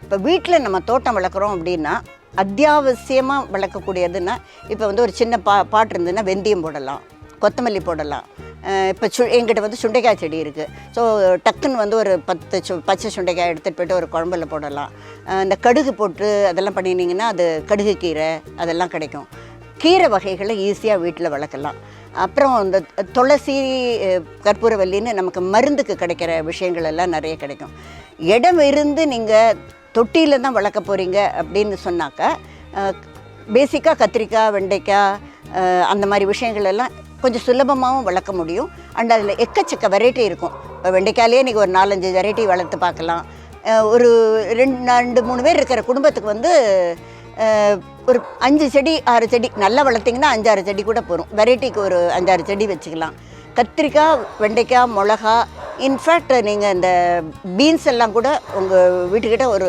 இப்போ வீட்டில் நம்ம தோட்டம் வளர்க்குறோம் அப்படின்னா அத்தியாவசியமாக வளர்க்கக்கூடியதுன்னா இப்போ வந்து ஒரு சின்ன பாட்டு இருந்ததுன்னா வெந்தயம் போடலாம், கொத்தமல்லி போடலாம். இப்போ எங்கிட்ட வந்து சுண்டைக்காய் செடி இருக்குது. ஸோ டக்குன்னு வந்து ஒரு 10 பச்சை சுண்டைக்காய் எடுத்துகிட்டு போய்ட்டு ஒரு குழம்புல போடலாம். இந்த கடுகு போட்டு அதெல்லாம் பண்ணினீங்கன்னா அது கடுகு கீரை அதெல்லாம் கிடைக்கும். கீரை வகைகளை ஈஸியாக வீட்டில் வளர்க்கலாம். அப்புறம் இந்த துளசி, கற்பூரவல்லின்னு நமக்கு மருந்துக்கு கிடைக்கிற விஷயங்கள் எல்லாம் நிறைய கிடைக்கும். இடம் இருந்து நீங்கள் தொட்டியில் தான் வளர்க்க போகிறீங்க அப்படின்னு சொன்னாக்கா பேசிக்காக கத்திரிக்காய், வெண்டைக்காய் அந்த மாதிரி விஷயங்கள் எல்லாம் கொஞ்சம் சுலபமாகவும் வளர்க்க முடியும். அண்ட் அதில் எக்கச்சக்க வெரைட்டி இருக்கும். இப்போ வெண்டைக்காயிலே நீங்கள் ஒரு 4-5 வெரைட்டி வளர்த்து பார்க்கலாம். ஒரு 2-3 பேர் இருக்கிற குடும்பத்துக்கு வந்து ஒரு 5 செடி 6 செடி நல்லா வளர்த்திங்கன்னா 5-6 செடி கூட போகும். வெரைட்டிக்கு ஒரு 5-6 செடி வச்சுக்கலாம். கத்திரிக்காய், வெண்டைக்காய், மிளகா, இன்ஃபேக்ட் நீங்கள் இந்த பீன்ஸ் எல்லாம் கூட உங்கள் வீட்டுக்கிட்ட ஒரு